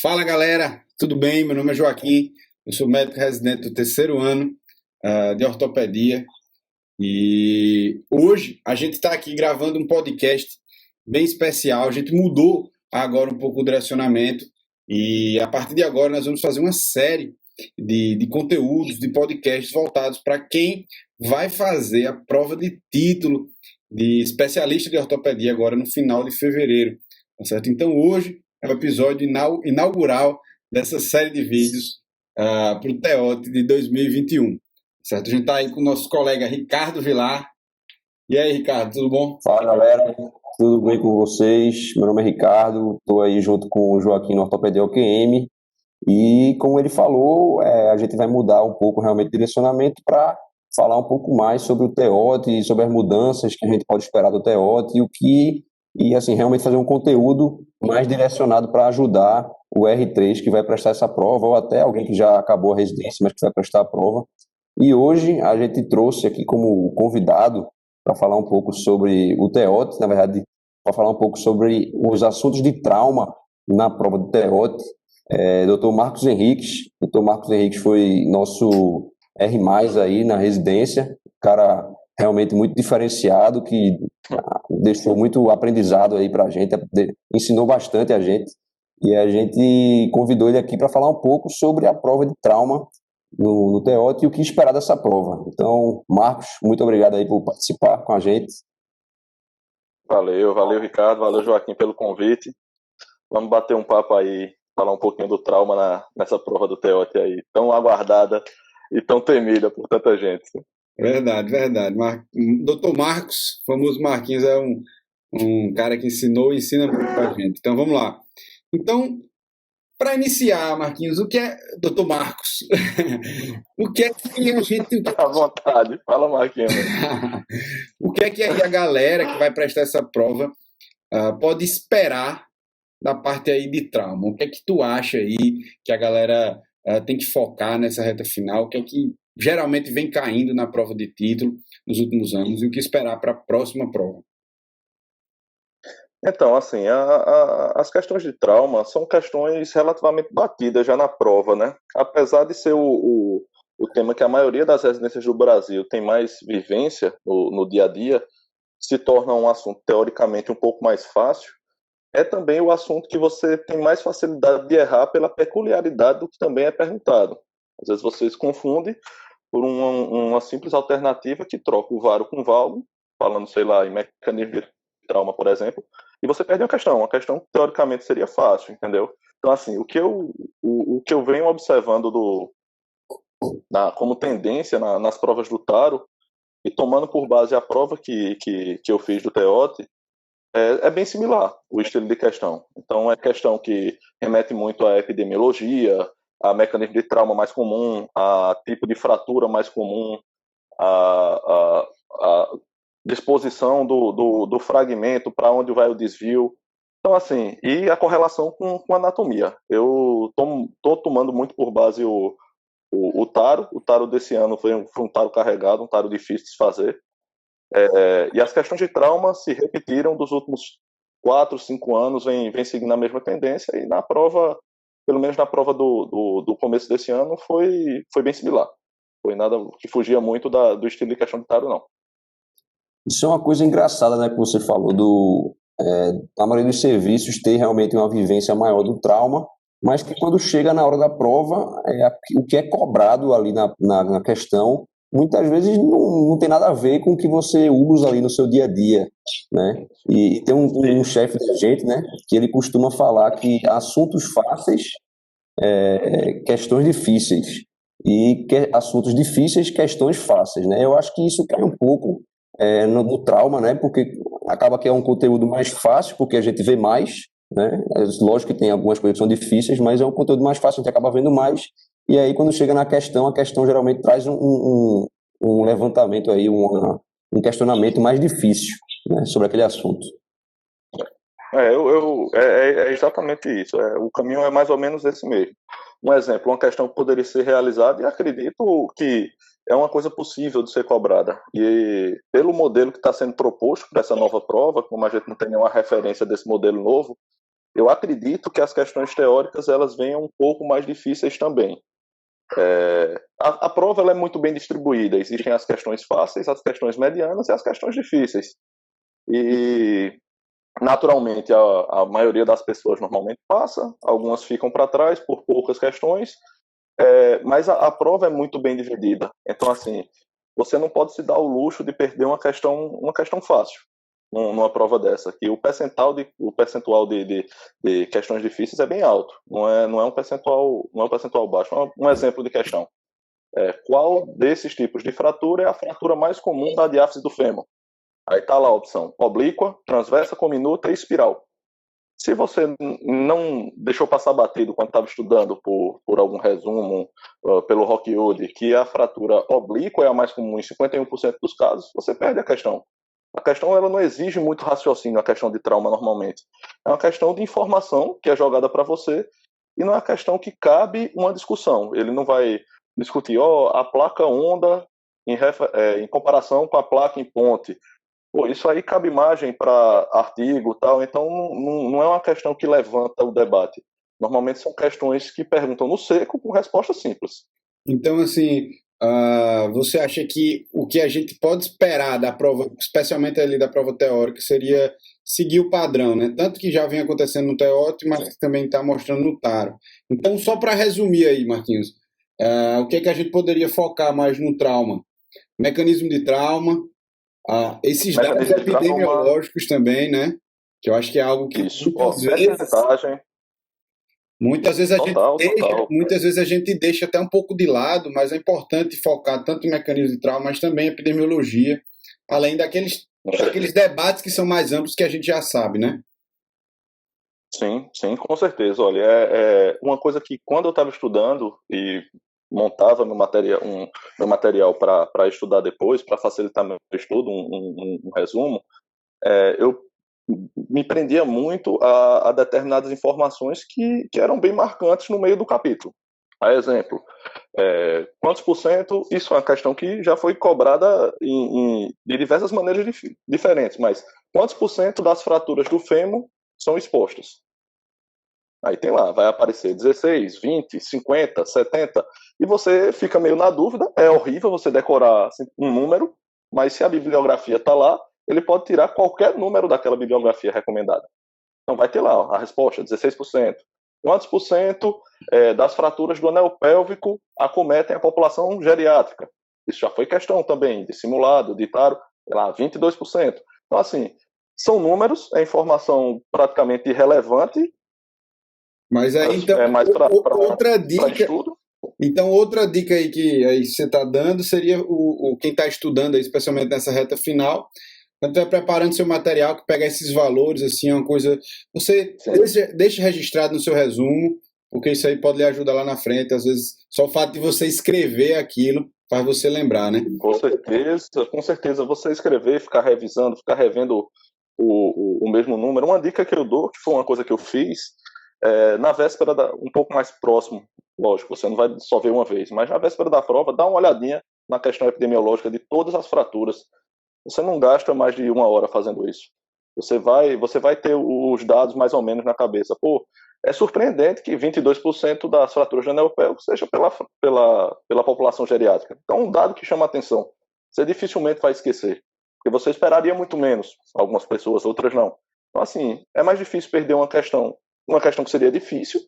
Fala galera, tudo bem? Meu nome é Joaquim, eu sou médico residente do terceiro ano de ortopedia e hoje a gente está aqui gravando um podcast bem especial. A gente mudou agora um pouco o direcionamento e a partir de agora nós vamos fazer uma série de conteúdos, de podcasts voltados para quem vai fazer a prova de título de especialista de ortopedia agora no final de fevereiro, tá certo? Então hoje é o episódio inaugural dessa série de vídeos para o TEOT de 2021. Certo? A gente está aí com o nosso colega Ricardo Vilar. E aí, Ricardo, tudo bom? Fala galera, tudo bem com vocês? Meu nome é Ricardo, estou aí junto com o Joaquim no Ortopedia OQM e como ele falou, a gente vai mudar um pouco realmente o direcionamento para falar um pouco mais sobre o TEOT e sobre as mudanças que a gente pode esperar do TEOT e assim, realmente fazer um conteúdo mais direcionado para ajudar o R3 que vai prestar essa prova ou até alguém que já acabou a residência, mas que vai prestar a prova. E hoje a gente trouxe aqui como convidado para falar um pouco sobre o TEOT, na verdade, para falar um pouco sobre os assuntos de trauma na prova do TEOT, Dr. Marcos Henriques. Dr. Marcos Henriques foi nosso R+, aí na residência, cara realmente muito diferenciado, que deixou muito aprendizado aí para a gente, ensinou bastante a gente, e a gente convidou ele aqui para falar um pouco sobre a prova de trauma no TEOT e o que esperar dessa prova. Então, Marcos, muito obrigado aí por participar com a gente. Valeu, Ricardo, valeu, Joaquim, pelo convite. Vamos bater um papo aí, falar um pouquinho do trauma nessa prova do TEOT aí, tão aguardada e tão temida por tanta gente. Verdade, verdade. Dr. Marcos, famoso Marquinhos, é um cara que ensinou e ensina muito pra gente. Então, vamos lá. Então, para iniciar, Marquinhos, o que é, Dr. Marcos? O que é que a gente... À vontade, fala, Marquinhos. O que é que a galera que vai prestar essa prova pode esperar da parte aí de trauma? O que é que tu acha aí que a galera tem que focar nessa reta final? O que é que geralmente vem caindo na prova de título nos últimos anos e o que esperar para a próxima prova? Então, assim, as questões de trauma são questões relativamente batidas já na prova, né? Apesar de ser o tema que a maioria das residências do Brasil tem mais vivência no dia a dia, se torna um assunto teoricamente um pouco mais fácil, é também o assunto que você tem mais facilidade de errar pela peculiaridade do que também é perguntado. Às vezes você se confunde por uma simples alternativa que troca o varo com valgo, falando, sei lá, em mecanismo de trauma, por exemplo, e você perde uma questão que teoricamente seria fácil, entendeu? Então, assim, o que eu venho observando como tendência nas provas do Taro, e tomando por base a prova que eu fiz do TEOT, é bem similar o estilo de questão. Então, é questão que remete muito à epidemiologia, a mecanismo de trauma mais comum, a tipo de fratura mais comum, a disposição do fragmento, para onde vai o desvio. Então, assim, e a correlação com a anatomia. Eu estou tomando muito por base o Taro. O Taro desse ano foi um Taro carregado, um Taro difícil de se fazer. E as questões de trauma se repetiram dos últimos 4, 5 anos, vem seguindo a mesma tendência, e na prova, pelo menos na prova do começo desse ano, foi bem similar. Foi nada que fugia muito do estilo de questão de Taro, não. Isso é uma coisa engraçada, né, que você falou a maioria dos serviços ter realmente uma vivência maior do trauma, mas que quando chega na hora da prova, o que é cobrado ali na questão, muitas vezes não tem nada a ver com o que você usa ali no seu dia a dia, né? E tem um chefe da gente, né, que ele costuma falar que assuntos fáceis, questões difíceis, e assuntos difíceis, questões fáceis, né? Eu acho que isso cai um pouco no trauma, né? Porque acaba que é um conteúdo mais fácil, porque a gente vê mais, né? Lógico que tem algumas coisas que são difíceis, mas é um conteúdo mais fácil, a gente acaba vendo mais. E aí, quando chega na questão, a questão geralmente traz um levantamento aí, um questionamento mais difícil, né, sobre aquele assunto. É exatamente isso. O caminho é mais ou menos esse mesmo. Um exemplo, uma questão que poderia ser realizada, e acredito que é uma coisa possível de ser cobrada. E pelo modelo que está sendo proposto para essa nova prova, como a gente não tem nenhuma referência desse modelo novo, eu acredito que as questões teóricas elas venham um pouco mais difíceis também. A prova ela é muito bem distribuída. Existem as questões fáceis, as questões medianas e as questões difíceis. E, naturalmente, a maioria das pessoas normalmente passa, algumas ficam para trás por poucas questões, mas a prova é muito bem dividida. Então, assim, você não pode se dar o luxo de perder uma questão fácil numa prova dessa, que o percentual de questões difíceis é bem alto, não é um percentual baixo. Um exemplo de questão: qual desses tipos de fratura é a fratura mais comum da diáfise do fêmur? Aí está lá a opção: oblíqua, transversa, cominuta e espiral. Se você não deixou passar batido quando estava estudando por algum resumo, pelo Rockwood, que a fratura oblíqua é a mais comum em 51% dos casos, você perde a questão. A questão ela não exige muito raciocínio, a questão de trauma normalmente. É uma questão de informação que é jogada para você e não é uma questão que cabe uma discussão. Ele não vai discutir, a placa onda em comparação com a placa em ponte. Pô, isso aí cabe margem para artigo e tal, então não é uma questão que levanta o debate. Normalmente são questões que perguntam no seco com resposta simples. Então, assim, você acha que o que a gente pode esperar da prova, especialmente ali da prova teórica, seria seguir o padrão, né? Tanto que já vem acontecendo no teórico, mas que também está mostrando no taro. Então, só para resumir aí, Marquinhos, o que é que a gente poderia focar mais no trauma? Mecanismo de trauma, esses dados Mecanismo de trauma, epidemiológicos também, né? Que eu acho que é algo que isso, porcentagem. muitas vezes Total. muitas vezes a gente deixa até um pouco de lado, mas é importante focar tanto em mecanismo de trauma, mas também em epidemiologia, além daqueles debates que são mais amplos que a gente já sabe, né? Sim, com certeza. Olha, é uma coisa que quando eu estava estudando e montava meu material para estudar depois, para facilitar meu estudo, um resumo, eu me prendia muito a determinadas informações que eram bem marcantes no meio do capítulo. A exemplo, quantos por cento, isso é uma questão que já foi cobrada de diversas maneiras diferentes, mas quantos por cento das fraturas do fêmur são expostas? Aí tem lá, vai aparecer 16, 20, 50, 70, e você fica meio na dúvida. É horrível você decorar assim, um número, mas se a bibliografia está lá, ele pode tirar qualquer número daquela bibliografia recomendada. Então vai ter lá a resposta, 16%. Quantos por cento das fraturas do anel pélvico acometem a população geriátrica? Isso já foi questão também de simulado, de taro, lá, 22%. Então, assim, são números, é informação praticamente irrelevante. Mas aí, então, outra dica. Então, outra dica aí que aí você está dando seria quem está estudando, aí, especialmente nessa reta final, quando está preparando seu material, que pega esses valores, assim, é uma coisa. Você deixa registrado no seu resumo, porque isso aí pode lhe ajudar lá na frente. Às vezes, só o fato de você escrever aquilo faz você lembrar, né? Com certeza. Você escrever, ficar revisando, ficar revendo o mesmo número. Uma dica que eu dou, que foi uma coisa que eu fiz, na véspera, um pouco mais próximo, lógico, você não vai só ver uma vez, mas na véspera da prova, dá uma olhadinha na questão epidemiológica de todas as fraturas. Você não gasta mais de 1 hora fazendo isso. Você vai ter os dados mais ou menos na cabeça. Pô, é surpreendente que 22% das fraturas de anel pélvico seja pela população geriátrica. Então, um dado que chama a atenção. Você dificilmente vai esquecer. Porque você esperaria muito menos. Algumas pessoas, outras não. Então, assim, é mais difícil perder uma questão que seria difícil,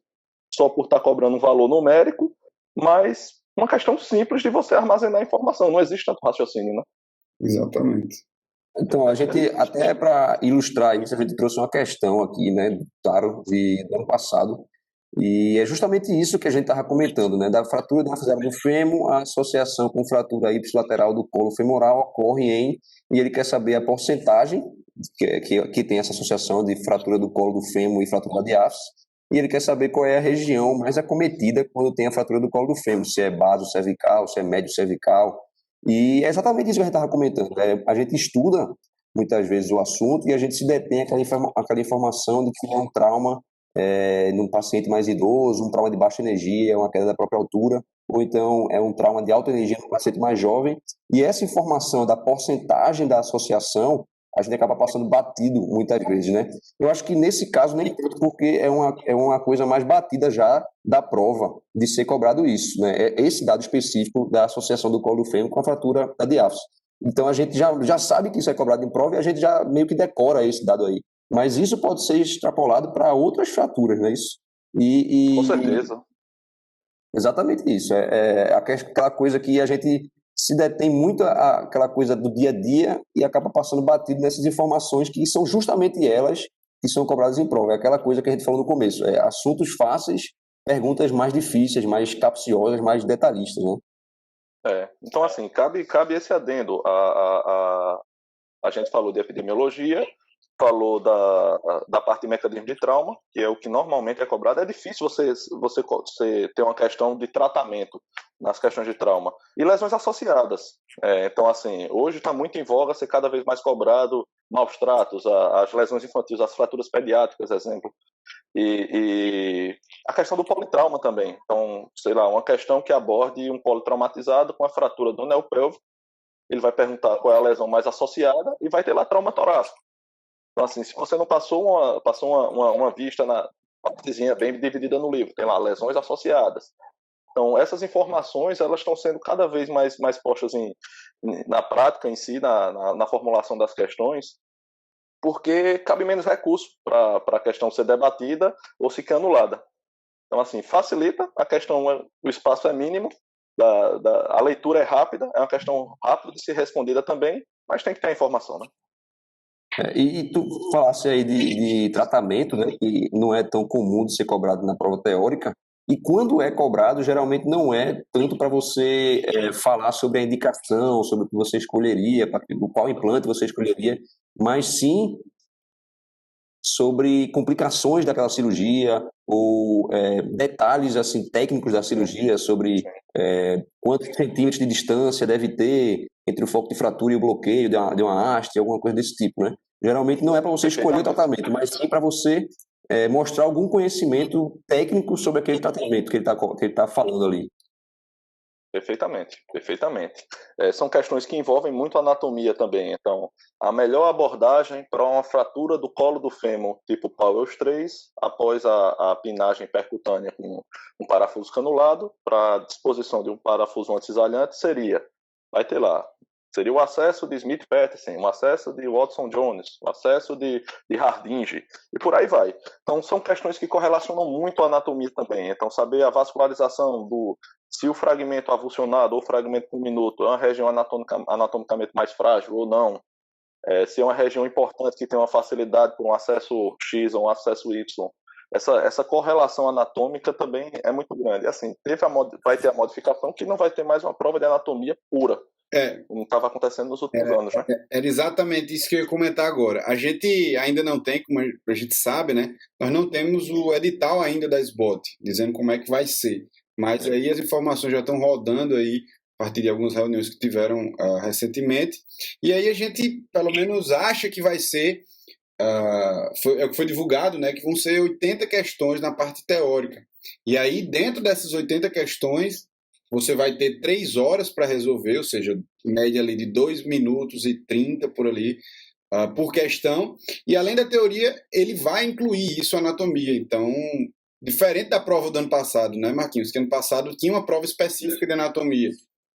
só por estar cobrando um valor numérico, mas uma questão simples de você armazenar informação. Não existe tanto raciocínio, né? Exatamente. Então, a gente, até para ilustrar isso, a gente trouxe uma questão aqui, né, do Taro, do ano passado, e é justamente isso que a gente estava comentando, né, da fratura diafisada do fêmur, a associação com fratura ipsilateral do colo femoral ocorre e ele quer saber a porcentagem que tem essa associação de fratura do colo do fêmur e fratura da diáfise, e ele quer saber qual é a região mais acometida quando tem a fratura do colo do fêmur, se é baso cervical, se é médio cervical. E é exatamente isso que a gente estava comentando, né? A gente estuda muitas vezes o assunto e a gente se detém aquela informação de que é um trauma num paciente mais idoso, um trauma de baixa energia, uma queda da própria altura, ou então é um trauma de alta energia no paciente mais jovem. E essa informação da porcentagem da associação a gente acaba passando batido muitas vezes, né? Eu acho que nesse caso nem tanto, porque é uma coisa mais batida já da prova de ser cobrado isso, né? É esse dado específico da associação do colo do fêmur com a fratura da diáfise. Então a gente já sabe que isso é cobrado em prova e a gente já meio que decora esse dado aí. Mas isso pode ser extrapolado para outras fraturas, não é isso? Com certeza. Exatamente isso. Aquela coisa que a gente se detém muito aquela coisa do dia a dia e acaba passando batido nessas informações que são justamente elas que são cobradas em prova. É aquela coisa que a gente falou no começo. Assuntos fáceis, perguntas mais difíceis, mais capciosas, mais detalhistas, né? Então, assim, cabe esse adendo. A gente falou de epidemiologia, falou da parte de mecanismo de trauma, que é o que normalmente é cobrado. É difícil você ter uma questão de tratamento nas questões de trauma. E lesões associadas. Então, assim, hoje está muito em voga ser cada vez mais cobrado maus tratos, as lesões infantis, as fraturas pediátricas, exemplo. E a questão do politrauma também. Então, sei lá, uma questão que aborde um politraumatizado com a fratura do neopélvico, ele vai perguntar qual é a lesão mais associada e vai ter lá trauma torácico. Então, assim, se você não passou uma vista na partezinha bem dividida no livro, tem lá lesões associadas. Então, essas informações, elas estão sendo cada vez mais postas na prática em si, na formulação das questões, porque cabe menos recurso para a questão ser debatida ou ser anulada. Então, assim, facilita, a questão, o espaço é mínimo, a leitura é rápida, é uma questão rápida de ser respondida também, mas tem que ter a informação, né? E tu falasse aí de tratamento, né, que não é tão comum de ser cobrado na prova teórica, e quando é cobrado, geralmente não é tanto para você falar sobre a indicação, sobre o que você escolheria, qual implante você escolheria, mas sim sobre complicações daquela cirurgia ou detalhes assim técnicos da cirurgia, sobre quantos centímetros de distância deve ter entre o foco de fratura e o bloqueio de uma haste, alguma coisa desse tipo, né? Geralmente não é para você escolher o tratamento, mas sim para você mostrar algum conhecimento técnico sobre aquele tratamento que ele tá falando ali. Perfeitamente, perfeitamente. São questões que envolvem muito anatomia também. Então, a melhor abordagem para uma fratura do colo do fêmur, tipo Powell's 3, após a pinagem percutânea com um parafuso canulado, para a disposição de um parafuso antisalhante, vai ter lá, seria o acesso de Smith-Petersen, o acesso de Watson-Jones, o acesso de Hardinge, e por aí vai. Então, são questões que correlacionam muito a anatomia também. Então, saber a vascularização se o fragmento avulsionado ou fragmento minuto é uma região anatomicamente mais frágil ou não, se é uma região importante que tem uma facilidade por um acesso X ou um acesso Y. Essa correlação anatômica também é muito grande. Assim, vai ter a modificação que não vai ter mais uma prova de anatomia pura. Não estava acontecendo nos últimos anos, né? Era exatamente isso que eu ia comentar agora. A gente ainda não tem, como a gente sabe, né? Nós não temos o edital ainda da SBOT, dizendo como é que vai ser. Mas aí as informações já estão rodando aí, a partir de algumas reuniões que tiveram recentemente. E aí a gente, pelo menos, acha que vai ser, é o que foi divulgado, né? Que vão ser 80 questões na parte teórica. E aí, dentro dessas 80 questões, você vai ter 3 horas para resolver, ou seja, média ali de 2 minutos e 30 por ali, por questão. E além da teoria, ele vai incluir isso, a anatomia. Então, diferente da prova do ano passado, né, Marquinhos? Que ano passado tinha uma prova específica de anatomia.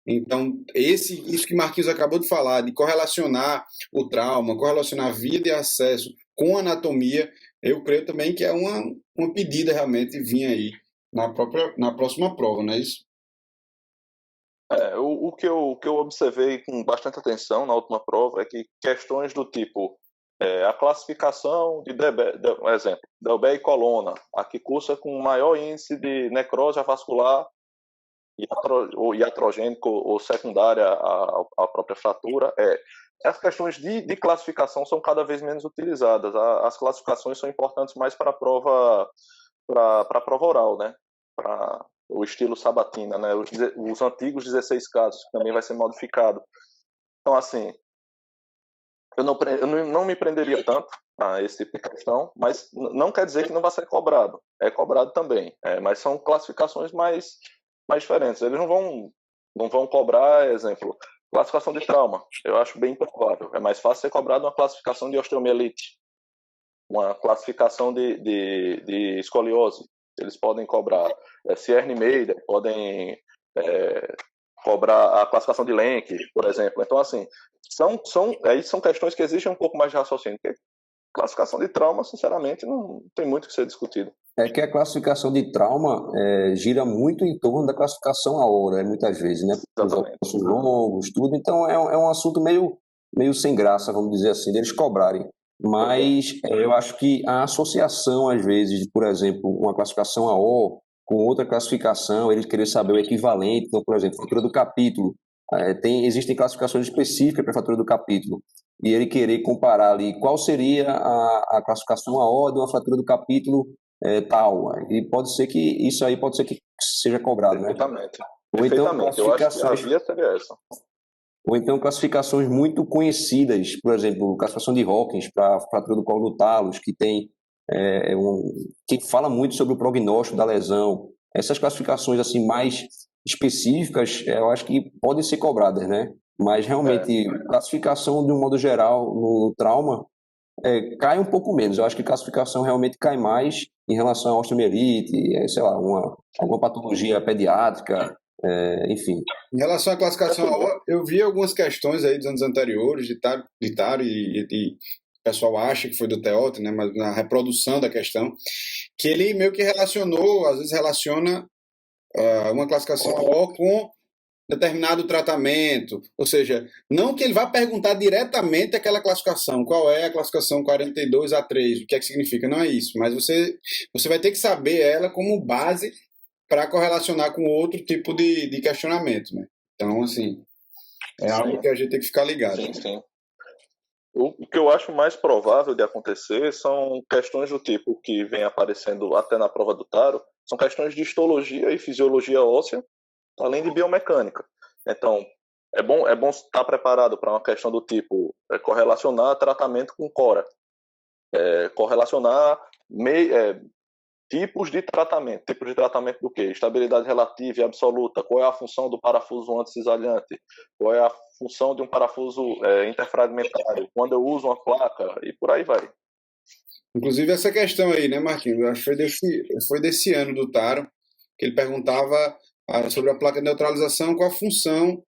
Então, isso que Marquinhos acabou de falar, de correlacionar o trauma, correlacionar a via de acesso com a anatomia, eu creio também que é uma pedida realmente vir aí na próxima prova, não é isso? O que eu observei com bastante atenção na última prova é que questões do tipo a classificação um exemplo, Delbé e coluna, a que cursa com maior índice de necrose avascular iatrogênico ou secundária à própria fratura, as questões de classificação são cada vez menos utilizadas. As classificações são importantes mais para a prova oral, né? Para o estilo sabatina, né? Os antigos 16 casos, que também vai ser modificado. Então, assim, eu não me prenderia tanto a esse tipo de questão, mas não quer dizer que não vai ser cobrado. É cobrado também, mas são classificações mais diferentes. Eles não vão cobrar, exemplo, Classificação de trauma, eu acho bem improvável. É mais fácil ser cobrado uma classificação de osteomielite, uma classificação de escoliose. Eles podem cobrar Cierny-Meyer, podem cobrar a classificação de Lenk, por exemplo. Então, assim, são questões que exigem um pouco mais de raciocínio. Porque classificação de trauma, sinceramente, não tem muito o que ser discutido. É que a classificação de trauma gira muito em torno da classificação à hora, muitas vezes, né? Os ossos longos, tudo. Então é um assunto meio sem graça, vamos dizer assim, deles cobrarem. Mas eu acho que a associação, às vezes, de, por exemplo, uma classificação AO com outra classificação, eles querem saber o equivalente. Então, por exemplo, fratura do capítulo. Existem classificações específicas para a fratura do capítulo. E ele querer comparar ali qual seria a classificação AO de uma fratura do capítulo tal. E pode ser que isso aí pode ser que seja cobrado, né? Perfeitamente. Ou então Eu acho que a via seria essa. Ou então classificações muito conhecidas, por exemplo, classificação de Hawkins para fratura do colo do talos, que tem que fala muito sobre o prognóstico da lesão. Essas classificações assim mais específicas, eu acho que podem ser cobradas, né? Mas realmente classificação de um modo geral no trauma cai um pouco menos. Eu acho que classificação realmente cai mais em relação à osteomielite, sei lá, alguma patologia pediátrica, enfim. Em relação à classificação, eu vi algumas questões aí dos anos anteriores de Taro e o pessoal acha que foi do Teótiro, né, mas na reprodução da questão, que ele meio que relacionou, às vezes relaciona uma classificação com determinado tratamento, ou seja, não que ele vá perguntar diretamente aquela classificação, qual é a classificação 42A3, o que é que significa, não é isso, mas você vai ter que saber ela como base para correlacionar com outro tipo de questionamento, né? Então, assim, algo que a gente tem que ficar ligado. Sim, sim. O que eu acho mais provável de acontecer são questões do tipo que vem aparecendo até na prova do Taro, são questões de histologia e fisiologia óssea, além de biomecânica. Então, é bom estar preparado para uma questão do tipo correlacionar tratamento com cora, correlacionar tipos de tratamento. Tipos de tratamento do quê? Estabilidade relativa e absoluta. Qual é a função do parafuso anticisalhante? Qual é a função de um parafuso interfragmentário? Quando eu uso uma placa? E por aí vai. Inclusive essa questão aí, né, Marquinhos? Eu acho que foi desse ano do Taro, que ele perguntava sobre a placa de neutralização, qual a função,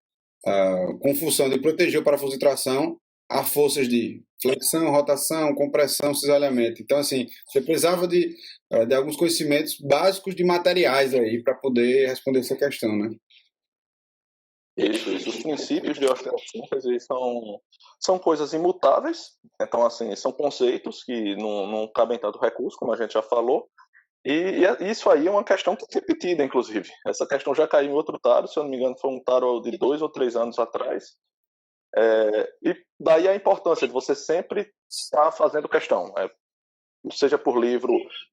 com função de proteger o parafuso de tração a forças de flexão, rotação, compressão, cisalhamento. Então, assim, você precisava de alguns conhecimentos básicos de materiais aí para poder responder essa questão, né? Isso. Os princípios de osteossíntese são coisas imutáveis, então, assim, são conceitos que não cabem tanto recurso, como a gente já falou, e isso aí é uma questão que é repetida, inclusive. Essa questão já caiu em outro taro, se eu não me engano, foi um taro de 2 ou 3 anos atrás. E daí a importância de você sempre estar fazendo questão, seja por livro,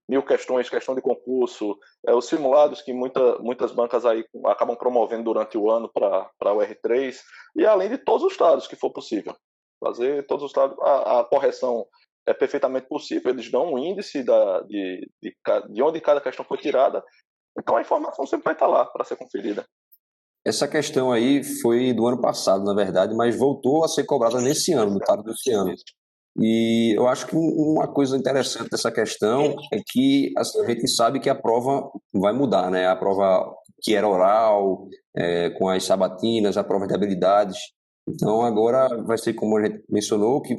1000 questões, questão de concurso, os simulados que muitas bancas aí acabam promovendo durante o ano para o R3, e além de todos os dados que for possível. Fazer todos os dados, a correção é perfeitamente possível, eles dão um índice de onde cada questão foi tirada, então a informação sempre vai estar lá para ser conferida. Essa questão aí foi do ano passado, na verdade, mas voltou a ser cobrada nesse ano, no taro desse ano. E eu acho que uma coisa interessante dessa questão é que assim, a gente sabe que a prova vai mudar, né? A prova que era oral, com as sabatinas, a prova de habilidades. Então agora vai ser como a gente mencionou, que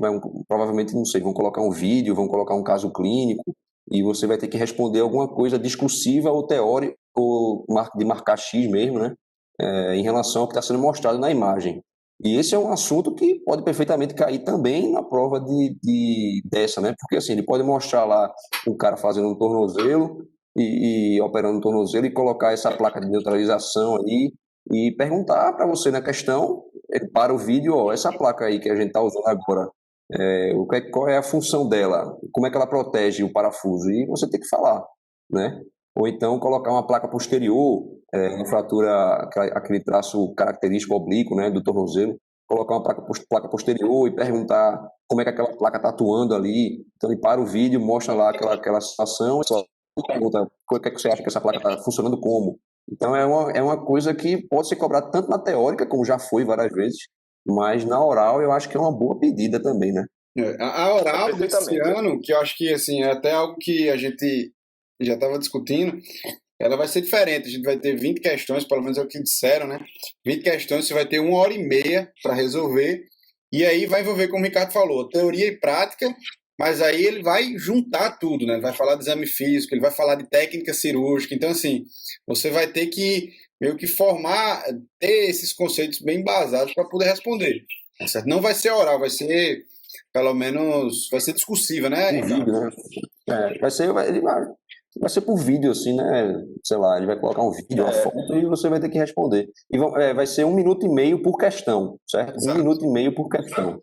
provavelmente, não sei, vão colocar um vídeo, vão colocar um caso clínico, e você vai ter que responder alguma coisa discursiva ou teórica, ou de marcar X mesmo, né? Em relação ao que está sendo mostrado na imagem. E esse é um assunto que pode perfeitamente cair também na prova dessa, né? Porque assim, ele pode mostrar lá um cara fazendo um tornozelo e operando um tornozelo e colocar essa placa de neutralização aí e perguntar para você na questão, ele para o vídeo, ó, essa placa aí que a gente está usando agora, qual é a função dela? Como é que ela protege o parafuso? E você tem que falar, né? Ou então colocar uma placa posterior, em fratura, aquele traço característico oblíquo, né, do tornozelo, colocar uma placa posterior e perguntar como é que aquela placa está atuando ali. Então ele para o vídeo, mostra lá aquela situação e pergunta o que é que você acha que essa placa está funcionando como. Então é uma coisa que pode ser cobrada tanto na teórica, como já foi várias vezes, Mas na oral eu acho que é uma boa pedida também, né? A oral desse Perfeitamente. ano, que eu acho que assim, é até algo que a gente já estava discutindo, ela vai ser diferente. A gente vai ter 20 questões, pelo menos é o que disseram, né? 20 questões, você vai ter 1 hora e meia para resolver. E aí vai envolver, como o Ricardo falou, teoria e prática, mas aí ele vai juntar tudo, né? Ele vai falar de exame físico, ele vai falar de técnica cirúrgica. Então, assim, você vai ter que meio que formar, ter esses conceitos bem embasados para poder responder. Tá certo? Não vai ser oral, vai ser, pelo menos, vai ser discursiva, né, Por Ricardo? vídeo, né? Ele vai ser por vídeo, assim, né? Sei lá, ele vai colocar um vídeo, uma É, foto e você vai ter que responder. E vai ser 1 minuto e meio por questão, certo? Um Exato. minuto e meio por questão.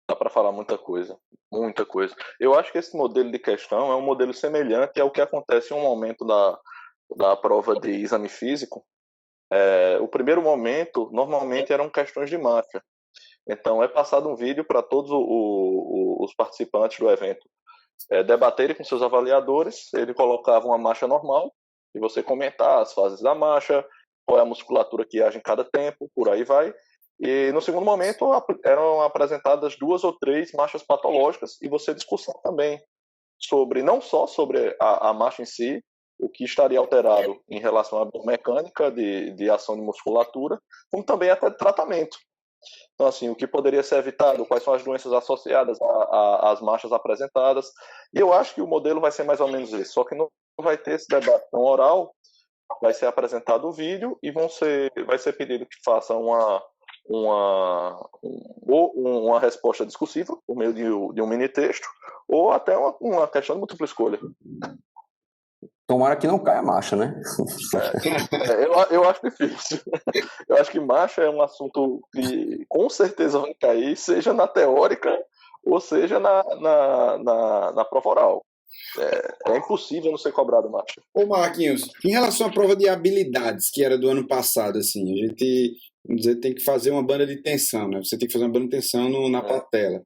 dá para falar muita coisa. Muita coisa. Eu acho que esse modelo de questão é um modelo semelhante ao que acontece em um momento da prova de exame físico. O primeiro momento, normalmente, eram questões de marcha. Então, é passado um vídeo para todos os participantes do evento debaterem com seus avaliadores. Ele colocava uma marcha normal e você comentar as fases da marcha, qual é a musculatura que age em cada tempo, por aí vai. E no segundo momento eram apresentadas 2 ou 3 marchas patológicas e você discussão também sobre não só sobre a marcha em si, o que estaria alterado em relação à biomecânica de ação de musculatura, como também até de tratamento. Então, assim, o que poderia ser evitado, quais são as doenças associadas às marchas apresentadas. E eu acho que o modelo vai ser mais ou menos esse, só que não vai ter esse debate tão oral, vai ser apresentado o vídeo e vai ser pedido que faça ou uma resposta discursiva, por meio de um mini texto, ou até uma questão de múltipla escolha. Tomara que não caia a marcha, né? Eu acho difícil. Eu acho que marcha é um assunto que com certeza vai cair, seja na teórica ou seja na prova oral. É impossível não ser cobrado marcha. Ô Marquinhos, em relação à prova de habilidades, que era do ano passado, assim, a gente, vamos dizer, tem que fazer uma banda de tensão, né? Você tem que fazer uma banda de tensão na patela.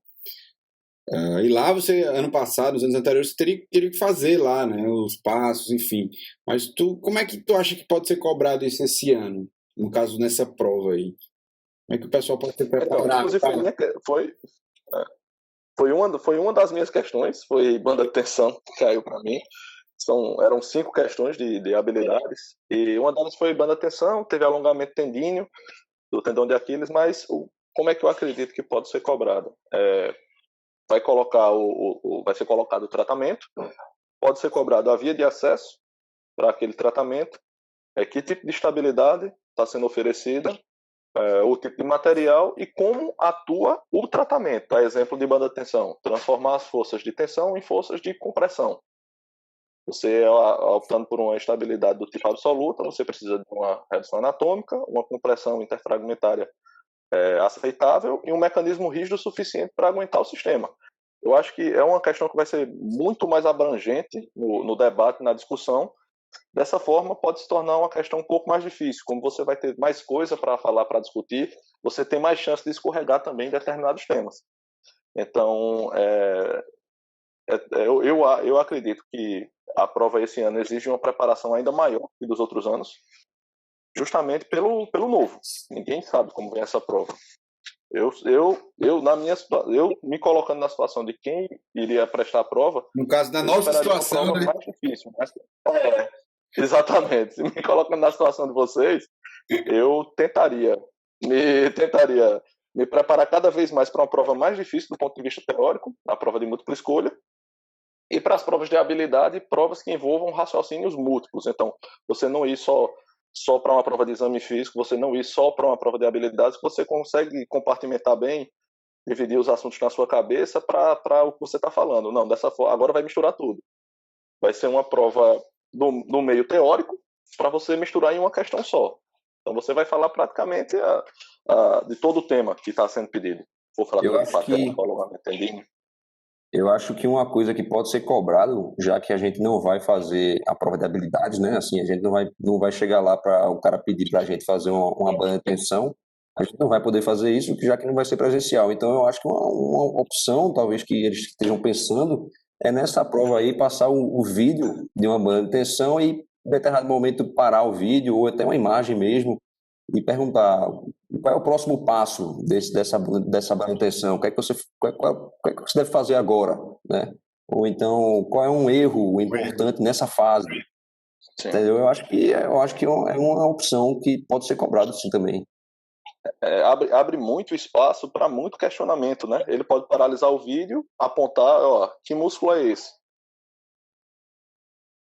E lá você, ano passado, nos anos anteriores, você teria que fazer lá, né? Os passos, enfim. Mas como é que tu acha que pode ser cobrado isso esse ano? No caso, nessa prova aí. Como é que o pessoal pode se Então, preparar inclusive, foi uma das minhas questões, foi banda de tensão que caiu para mim. Eram 5 questões de habilidades, e uma delas foi banda de tensão, teve alongamento tendíneo do tendão de Aquiles, mas como é que eu acredito que pode ser cobrado? Vai ser colocado o tratamento, pode ser cobrado a via de acesso para aquele tratamento, que tipo de estabilidade está sendo oferecida, o tipo de material e como atua o tratamento. A exemplo de banda de tensão, transformar as forças de tensão em forças de compressão. Você, optando por uma estabilidade do tipo absoluta, você precisa de uma redução anatômica, uma compressão interfragmentária aceitável e um mecanismo rígido o suficiente para aguentar o sistema. Eu acho que é uma questão que vai ser muito mais abrangente no debate, na discussão. Dessa forma, pode se tornar uma questão um pouco mais difícil. Como você vai ter mais coisa para falar, para discutir, você tem mais chance de escorregar também em determinados temas. Então, eu acredito que a prova esse ano exige uma preparação ainda maior que dos outros anos, justamente pelo novo. Ninguém sabe como vem essa prova. Eu me colocando na situação de quem iria prestar a prova, no caso da eu nossa esperaria uma situação, prova né? mais difícil. Exatamente. Se me colocando na situação de vocês, eu tentaria me preparar cada vez mais para uma prova mais difícil do ponto de vista teórico, a prova de múltipla escolha, e para as provas de habilidade, provas que envolvam raciocínios múltiplos. Então, você não ir só para uma prova de exame físico, você não ir só para uma prova de habilidades, você consegue compartimentar bem, dividir os assuntos na sua cabeça para o que você está falando. Não, dessa forma, agora vai misturar tudo. Vai ser uma prova do meio teórico para você misturar em uma questão só. Então você vai falar praticamente de todo o tema que está sendo pedido. For Eu fratura de acho patela, que alongamento tendíneo. Eu acho que uma coisa que pode ser cobrado, já que a gente não vai fazer a prova de habilidades, né? Assim, a gente não vai chegar lá para o cara pedir para a gente fazer uma banda de tensão, a gente não vai poder fazer isso, já que não vai ser presencial. Então, eu acho que uma opção, talvez, que eles estejam pensando, é nessa prova aí passar o vídeo de uma banda de tensão e, em determinado momento, parar o vídeo, ou até uma imagem mesmo, e perguntar qual é o próximo passo dessa manutenção? O que é que você deve fazer agora, né? Ou então, qual é um erro importante nessa fase? Sim. Entendeu? Eu acho que é uma opção que pode ser cobrada sim também. Abre muito espaço para muito questionamento, né? Ele pode paralisar o vídeo, apontar, ó, que músculo é esse?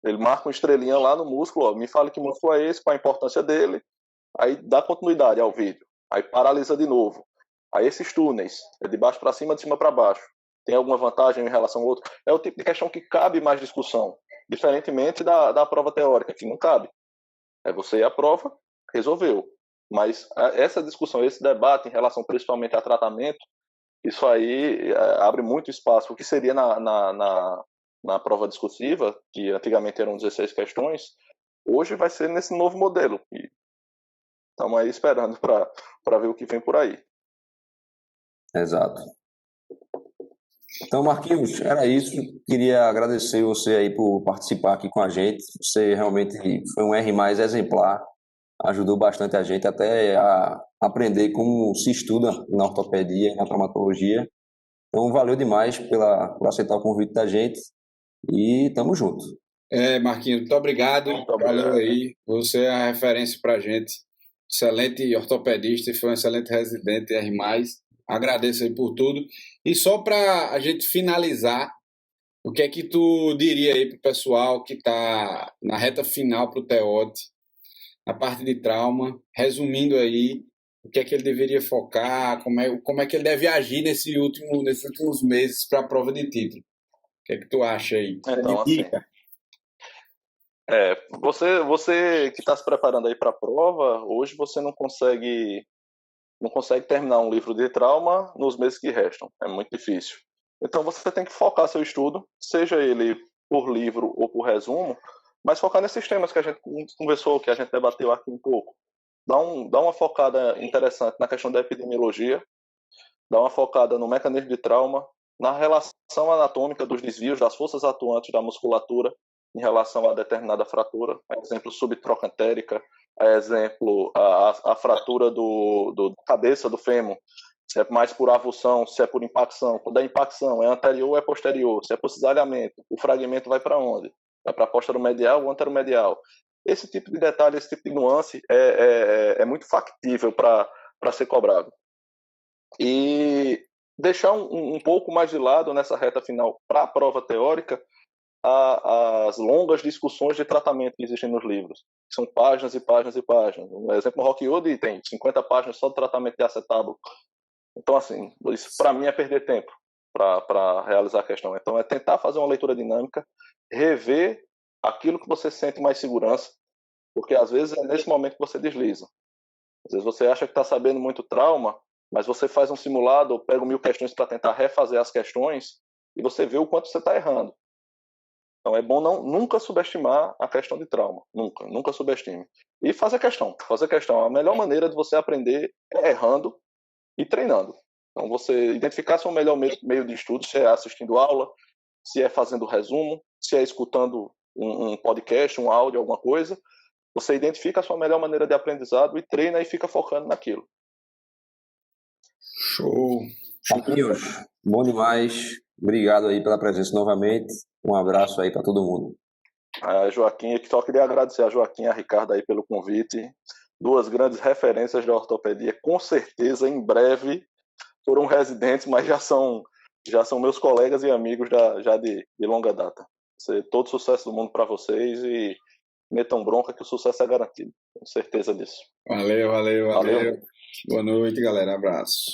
Ele marca uma estrelinha lá no músculo, ó, me fala que músculo é esse, qual a importância dele, aí dá continuidade ao vídeo, aí paralisa de novo. Aí esses túneis, é de baixo para cima, de cima para baixo, tem alguma vantagem em relação ao outro? É o tipo de questão que cabe mais discussão, diferentemente da prova teórica, que não cabe. É você ir à prova, resolveu. Mas essa discussão, esse debate em relação principalmente a tratamento, isso aí abre muito espaço. O que seria na prova discursiva, que antigamente eram 16 questões, hoje vai ser nesse novo modelo. E estamos aí esperando para ver o que vem por aí. Exato. Então, Marquinhos, era isso. Queria agradecer você aí por participar aqui com a gente. Você realmente foi um R+ exemplar. Ajudou bastante a gente até a aprender como se estuda na ortopedia e na traumatologia. Então, valeu demais por aceitar o convite da gente e tamo junto. Marquinhos, muito obrigado. Valeu aí. Você é a referência para a gente. Excelente ortopedista e foi um excelente residente R+. Agradeço aí por tudo. E só para a gente finalizar, o que é que tu diria aí para o pessoal que está na reta final para o TEOT, na parte de trauma, resumindo aí, o que é que ele deveria focar, como é que ele deve agir nesses últimos meses para a prova de título? O que é que tu acha aí? Então, assim, você que está se preparando aí para a prova, hoje você não consegue terminar um livro de trauma nos meses que restam. É muito difícil. Então você tem que focar seu estudo, seja ele por livro ou por resumo, mas focar nesses temas que a gente conversou, que a gente debateu aqui um pouco. Dá uma focada interessante na questão da epidemiologia, dá uma focada no mecanismo de trauma, na relação anatômica dos desvios das forças atuantes da musculatura em relação a determinada fratura, exemplo, subtrocantérica, exemplo, a fratura da cabeça do fêmur, se é mais por avulsão, se é por impacção. Quando é impacção, é anterior ou é posterior? Se é por cisalhamento, o fragmento vai para onde? Vai para posteromedial ou anteromedial? Esse tipo de detalhe, esse tipo de nuance é muito factível para ser cobrado. E deixar um pouco mais de lado nessa reta final para a prova teórica as longas discussões de tratamento que existem nos livros. São páginas e páginas e páginas. Um exemplo, Rockwood tem 50 páginas só de tratamento de acetábulo. Então, assim, isso para mim é perder tempo para realizar a questão. Então, é tentar fazer uma leitura dinâmica, rever aquilo que você sente mais segurança, porque às vezes é nesse momento que você desliza. Às vezes você acha que está sabendo muito trauma, mas você faz um simulado ou pega 1000 questões para tentar refazer as questões e você vê o quanto você está errando. Então é bom nunca subestimar a questão de trauma. Nunca subestime. E fazer questão. A melhor maneira de você aprender é errando e treinando. Então você identificar seu melhor meio de estudo, se é assistindo aula, se é fazendo resumo, se é escutando um podcast, um áudio, alguma coisa. Você identifica a sua melhor maneira de aprendizado e treina e fica focando naquilo. Show! Marquinhos, bom demais. Obrigado aí pela presença novamente. Um abraço aí para todo mundo. Joaquim, só queria agradecer a Joaquim e a Ricardo aí pelo convite. 2 grandes referências da ortopedia. Com certeza, em breve, foram residentes, mas já são meus colegas e amigos já de longa data. Todo sucesso do mundo para vocês e metam bronca que o sucesso é garantido. Tenho certeza disso. Valeu. Boa noite, galera. Abraço.